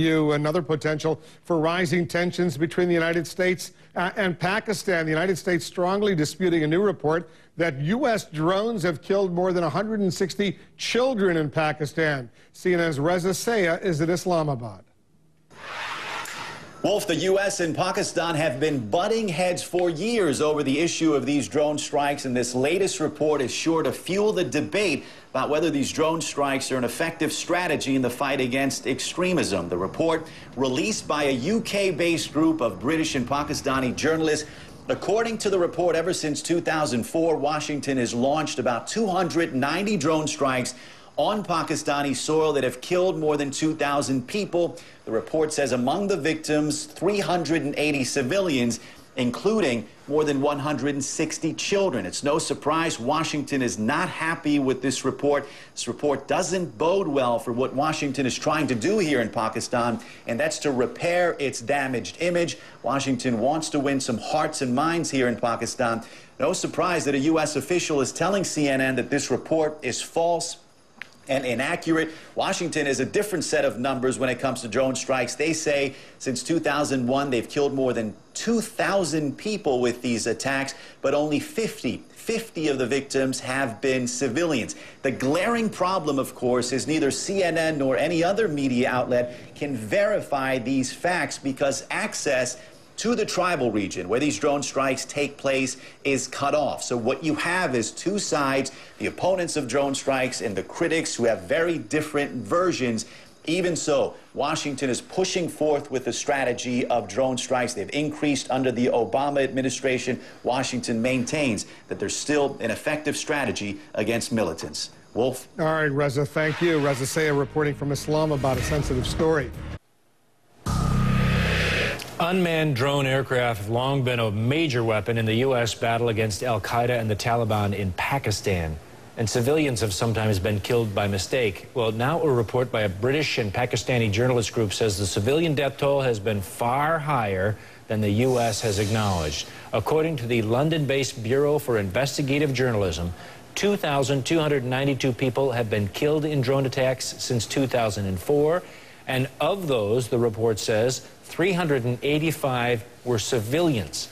you. Another potential for rising tensions between the United States and Pakistan. The United States strongly disputing a new report that U.S. drones have killed more than 160 children in Pakistan. CNN's Reza Sayah is in Islamabad. Wolf, the U.S. and Pakistan have been butting heads for years over the issue of these drone strikes, and this latest report is sure to fuel the debate about whether these drone strikes are an effective strategy in the fight against extremism. The report, released by a UK-based group of British and Pakistani journalists, according to the report, ever since 2004, Washington has launched about 290 drone strikes on Pakistani soil that have killed more than 2,000 people. The report says among the victims, 380 civilians, including more than 160 children. It's no surprise Washington is not happy with this report. This report doesn't bode well for what Washington is trying to do here in Pakistan, and that's to repair its damaged image. Washington wants to win some hearts and minds here in Pakistan. No surprise that a U.S. official is telling CNN that this report is false and inaccurate. Washington is a different set of numbers when it comes to drone strikes. They say since 2001, they've killed more than 2,000 people with these attacks, but only 50 of the victims have been civilians. The glaring problem, of course, is neither CNN nor any other media outlet can verify these facts because access to the tribal region where these drone strikes take place is cut off. So what you have is two sides, the opponents of drone strikes and the critics who have very different versions. Even so, Washington is pushing forth with the strategy of drone strikes. They've increased under the Obama administration. Washington maintains that there's still an effective strategy against militants. Wolf? All right, Reza, thank you. Reza Sayah reporting from Islamabad, a sensitive story. Unmanned drone aircraft have long been a major weapon in the U.S. battle against al-Qaeda and the Taliban in Pakistan. And civilians have sometimes been killed by mistake. Well, now a report by a British and Pakistani journalist group says the civilian death toll has been far higher than the U.S. has acknowledged. According to the London-based Bureau for Investigative Journalism, 2,292 people have been killed in drone attacks since 2004. And of those, the report says, 385 were civilians.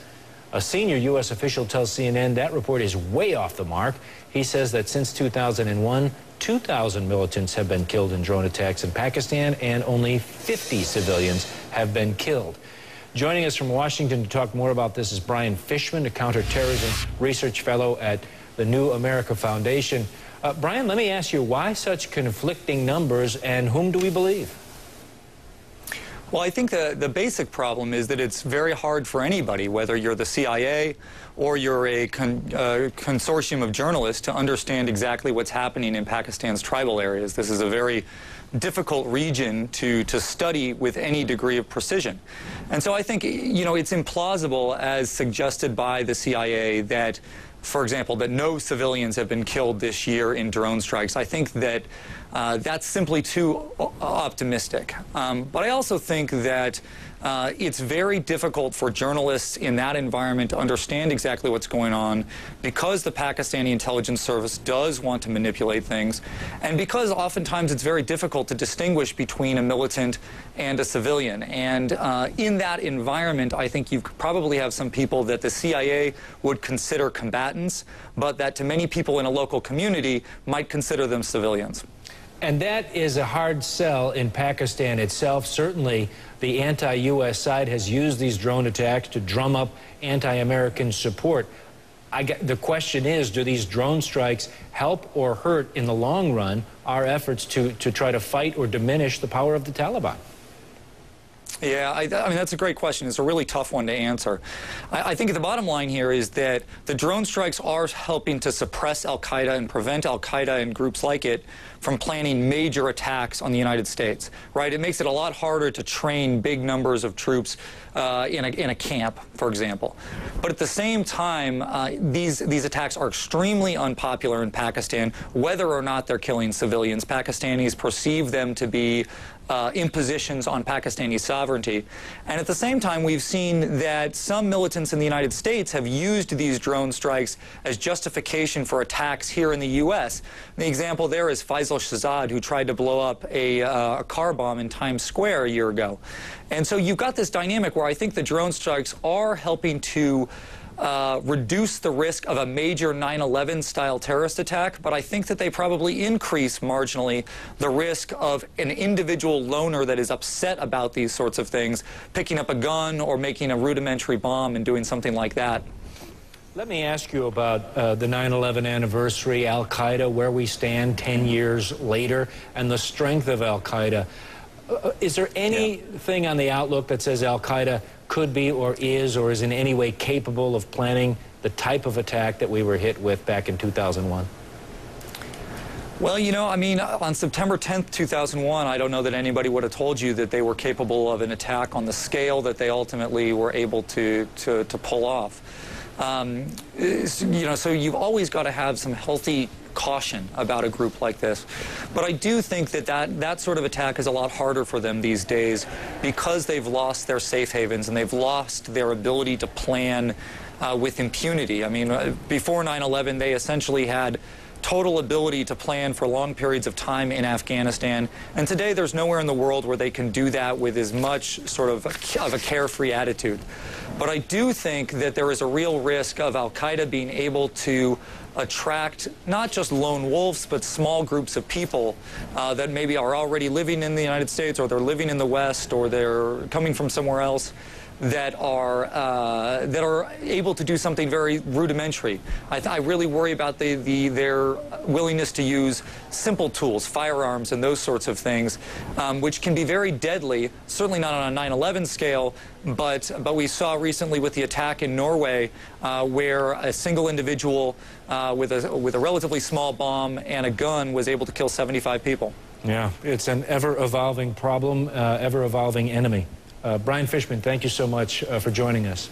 A senior U.S. official tells CNN that report is way off the mark. He says that since 2001, 2,000 militants have been killed in drone attacks in Pakistan, and only 50 civilians have been killed. Joining us from Washington to talk more about this is Brian Fishman, a counterterrorism research fellow at the New America Foundation. Brian, let me ask you, why such conflicting numbers, and whom do we believe? Well, I think the basic problem is that it's very hard for anybody, whether you're the CIA or you're a consortium of journalists, to understand exactly what's happening in Pakistan's tribal areas. This is a very difficult region to study with any degree of precision. And so I think, you know, it's implausible, as suggested by the CIA, that, for example, that no civilians have been killed this year in drone strikes. I think that that's simply too optimistic. But I also think that it's very difficult for journalists in that environment to understand exactly what's going on, because the Pakistani intelligence service does want to manipulate things, and because oftentimes it's very difficult to distinguish between a militant and a civilian. And in that environment, I think you probably have some people that the CIA would consider combatants, but that to many people in a local community might consider them civilians. And that is a hard sell in Pakistan itself. Certainly, the anti-U.S. side has used these drone attacks to drum up anti-American support. The question is, do these drone strikes help or hurt in the long run our efforts to try to fight or diminish the power of the Taliban? Yeah, I mean, that's a great question. It's a really tough one to answer. I think the bottom line here is that the drone strikes are helping to suppress al-Qaeda and prevent al-Qaeda and groups like it from planning major attacks on the United States, right? It makes it a lot harder to train big numbers of troops in a camp, for example. But at the same time, these attacks are extremely unpopular in Pakistan, whether or not they're killing civilians. Pakistanis perceive them to be impositions on Pakistani sovereignty. And at the same time, we've seen that some militants in the United States have used these drone strikes as justification for attacks here in the U.S. The example there is Faisal Shahzad, who tried to blow up a car bomb in Times Square a year ago. And so you've got this dynamic where I think the drone strikes are helping to reduce the risk of a major 9/11 style terrorist attack, but I think that they probably increase marginally the risk of an individual loner that is upset about these sorts of things picking up a gun or making a rudimentary bomb and doing something like that. Let me ask you about the 9/11 anniversary, Al-Qaeda, where we stand 10 years later, and the strength of Al-Qaeda. Is there anything on the outlook that says Al-Qaeda could be or is in any way capable of planning the type of attack that we were hit with back in 2001? Well, you know, I mean, on September 10th, 2001, I don't know that anybody would have told you that they were capable of an attack on the scale that they ultimately were able to pull off. You know, so you've always got to have some healthy caution about a group like this. But I do think that that sort of attack is a lot harder for them these days because they've lost their safe havens and they've lost their ability to plan with impunity. I mean, before 9/11, they essentially had total ability to plan for long periods of time in Afghanistan. And today there's nowhere in the world where they can do that with as much sort of a carefree attitude. But I do think that there is a real risk of Al-Qaeda being able to attract not just lone wolves, but small groups of people that maybe are already living in the United States, or they're living in the West, or they're coming from somewhere else, that are able to do something very rudimentary. I really worry about their willingness to use simple tools, firearms and those sorts of things, which can be very deadly, certainly not on a 9/11 scale, but we saw recently with the attack in Norway where a single individual with a relatively small bomb and a gun was able to kill 75 people. Yeah, it's an ever-evolving problem, ever-evolving enemy. Brian Fishman, thank you so much for joining us.